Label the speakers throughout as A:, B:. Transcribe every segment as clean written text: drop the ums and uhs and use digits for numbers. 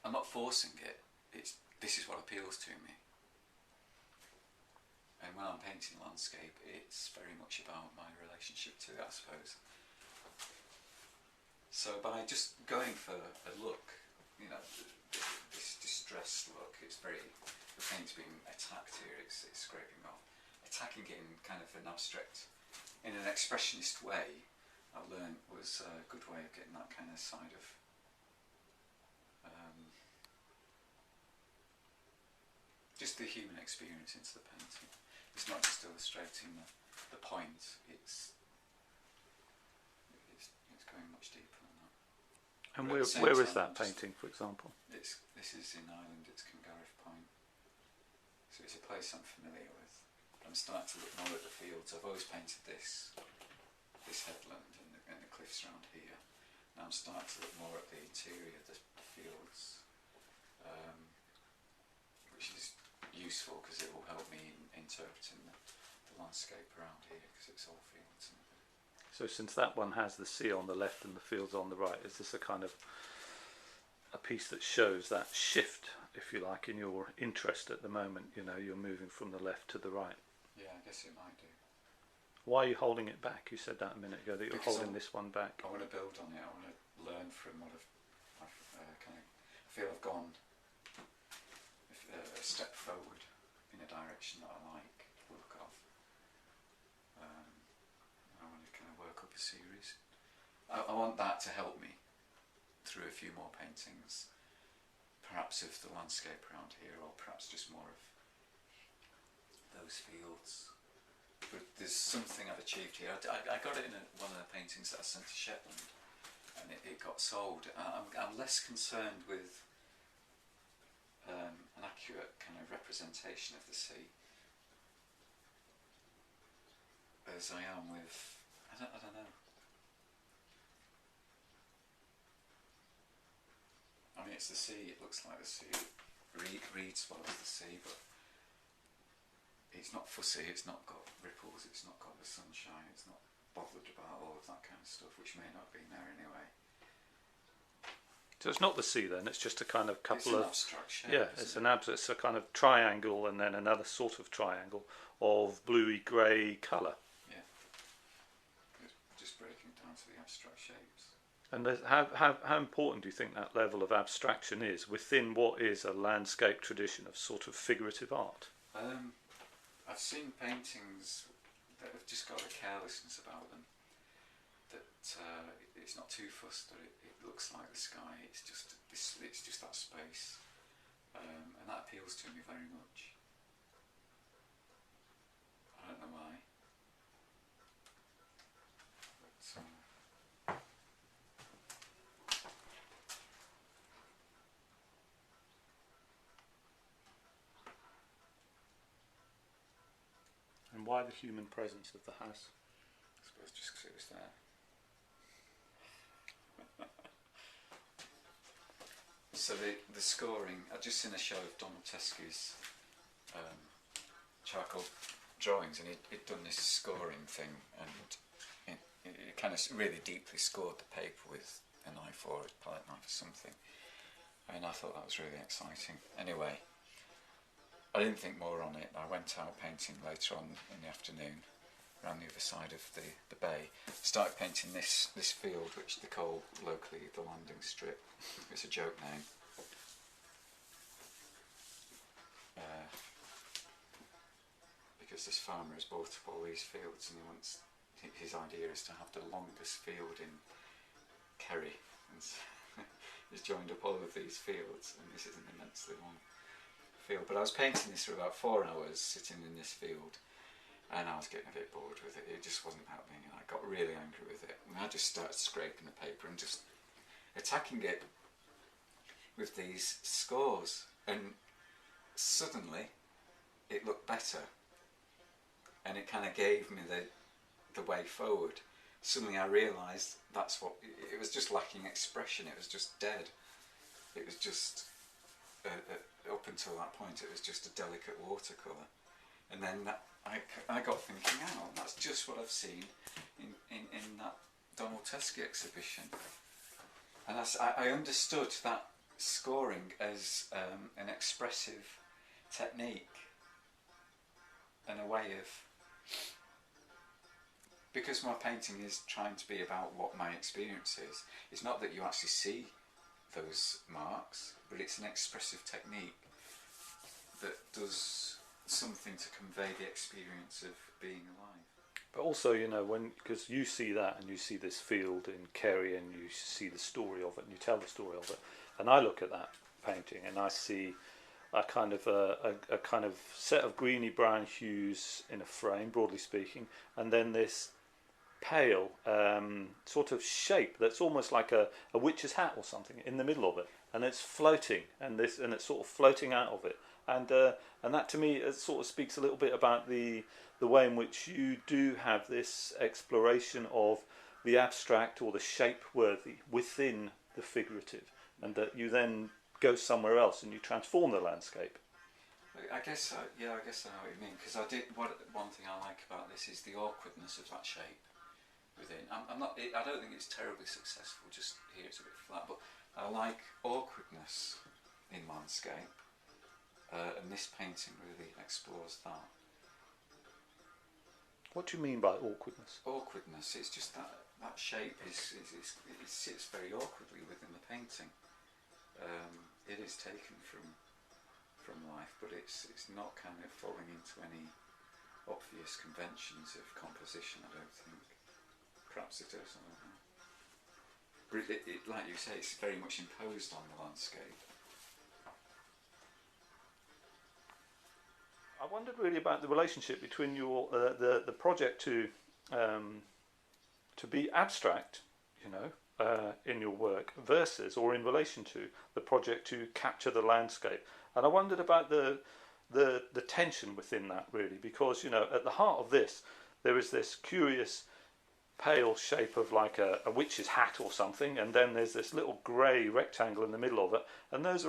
A: I'm not forcing it. This is what appeals to me. And when I'm painting landscape, it's very much about my relationship to it, I suppose. So by just going for a look, you know, this distressed look, the paint's being attacked here, it's scraping off. Attacking it in kind of an abstract, in an expressionist way, I learned was a good way of getting that kind of side of just the human experience into the painting. It's not just illustrating the point, it's going much deeper than that.
B: And where is that painting, for example?
A: This is in Ireland, it's Kingareth Point. So it's a place I'm familiar with. I'm starting to look more at the fields. I've always painted this headland and the cliffs around here. Now I'm starting to look more at the interior, the fields, which is useful because it will help me in interpreting the landscape around here, because it's all fields.
B: So since that one has the sea on the left and the fields on the right, is this a kind of a piece that shows that shift, if you like, in your interest at the moment? You know, you're moving from the left to the right.
A: Yeah, I guess it might do.
B: Why are you holding it back? You said that a minute ago, that you're holding this one back.
A: I want to build on it. I want to learn from what I feel I've gone a step forward in a direction that I like the look of. I want to kind of work up a series. I want that to help me through a few more paintings, perhaps of the landscape around here, or perhaps just more of those fields. But there's something I've achieved here. I got it in one of the paintings that I sent to Shetland, and it got sold. I'm less concerned with an accurate kind of representation of the sea as I am with, I don't know. I mean, it's the sea, it looks like the sea. Reed swallows the sea, but it's not fussy, it's not got ripples, it's not got the sunshine, it's not bothered about all of that kind of stuff, which may not be there anyway.
B: So it's not the sea then, it's just a kind of couple of...
A: It's an abstract shape.
B: Yeah, it's a kind of triangle and then another sort of triangle of bluey grey colour.
A: Yeah. Just breaking down to the abstract shapes.
B: And how important do you think that level of abstraction is within what is a landscape tradition of sort of figurative art?
A: I've seen paintings that have just got a carelessness about them, that it's not too fussed, that it looks like the sky, it's just that space, and that appeals to me very much. I don't know why. But,
B: And why the human presence of the house?
A: I suppose just because it was there. So the scoring, I've just seen a show of Donald Teskey's charcoal drawings, and he'd done this scoring thing, and it kind of really deeply scored the paper with a knife or a palette knife or something, and I thought that was really exciting. Anyway, I didn't think more on it. I went out painting later on in the afternoon around the other side of the bay. Started painting this field, which they call locally the landing strip. It's a joke name. Because this farmer has bought up all these fields, and his idea is to have the longest field in Kerry, and so he's joined up all of these fields, and this is an immensely long field. But I was painting this for about 4 hours, sitting in this field, and I was getting a bit bored with it. It just wasn't happening, and I got really angry with it, and I just started scraping the paper and just attacking it with these scores, and suddenly it looked better, and it kind of gave me the way forward. Suddenly I realised that's what it was, just lacking expression. It was just dead. It was just up until that point it was just a delicate watercolour, and then I got thinking, hang on, that's just what I've seen in that Donald Teskey exhibition, and I understood that scoring as an expressive technique and a way of, because my painting is trying to be about what my experience is. It's not that you actually see those marks, but it's an expressive technique that does something to convey the experience of being alive.
B: But also, you know, because you see that and you see this field in Kerry and you see the story of it and you tell the story of it, and I look at that painting and I see a kind of a kind of set of greeny brown hues in a frame, broadly speaking, and then this pale sort of shape that's almost like a witch's hat or something in the middle of it, and it's floating, and it's sort of floating out of it, and that to me, it sort of speaks a little bit about the way in which you do have this exploration of the abstract or the shape-worthy within the figurative, and that you then go somewhere else and you transform the landscape.
A: I guess I know what you mean, because one thing I like about this is the awkwardness of that shape within. I don't think it's terribly successful. Just here it's a bit flat, but I like awkwardness in landscape, and this painting really explores that.
B: What do you mean by awkwardness?
A: Awkwardness. It's just that shape it sits very awkwardly within the painting. It is taken from life, but it's not kind of falling into any obvious conventions of composition, I don't think. Perhaps it does, I don't know. But it, like you say, it's very much imposed on the landscape.
B: I wondered really about the relationship between your the project to be abstract, you know, in your work versus, or in relation to, the project to capture the landscape. And I wondered about the tension within that, really, because, you know, at the heart of this there is this curious pale shape of like a witch's hat or something, and then there's this little grey rectangle in the middle of it, and those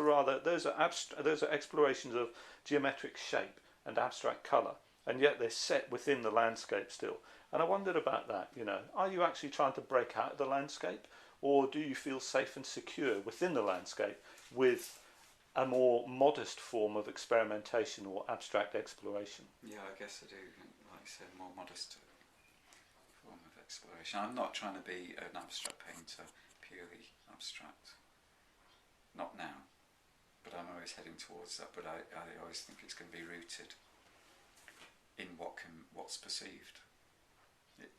B: are explorations of geometric shape and abstract colour, and yet they're set within the landscape still. And I wondered about that, you know, are you actually trying to break out of the landscape, or do you feel safe and secure within the landscape with a more modest form of experimentation or abstract exploration?
A: Yeah, I guess I do, like you said, more modest form of exploration. I'm not trying to be an abstract painter, purely abstract. Not now. But I'm always heading towards that. But I always think it's going to be rooted in what's perceived.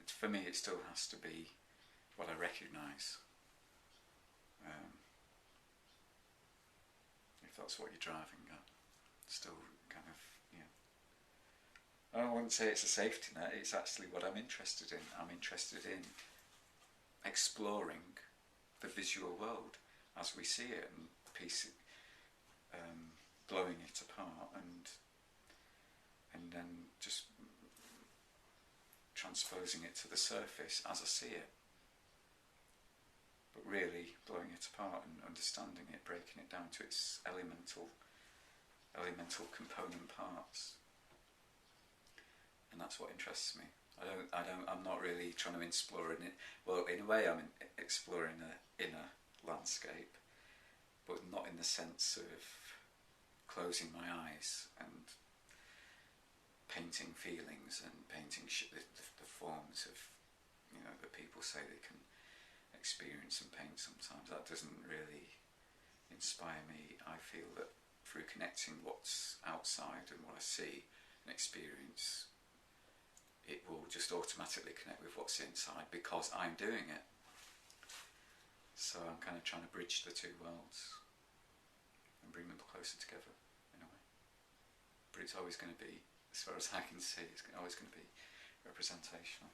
A: For me, it still has to be what I recognise. If that's what you're driving at, still kind of, yeah. I wouldn't say it's a safety net. It's actually what I'm interested in. I'm interested in exploring the visual world as we see it and blowing it apart and then just transposing it to the surface as I see it, but really blowing it apart and understanding it, breaking it down to its elemental component parts, and that's what interests me. I'm not really trying to explore in it. Well, in a way, I'm exploring an inner landscape, but not in the sense of closing my eyes and painting feelings and painting the forms of, you know, that people say they can experience and paint sometimes. That doesn't really inspire me. I feel that through connecting what's outside and what I see and experience, it will just automatically connect with what's inside because I'm doing it. So I'm kind of trying to bridge the two worlds and bring them closer together in a way. But it's always going to be, as far as I can see, it's always going to be representational.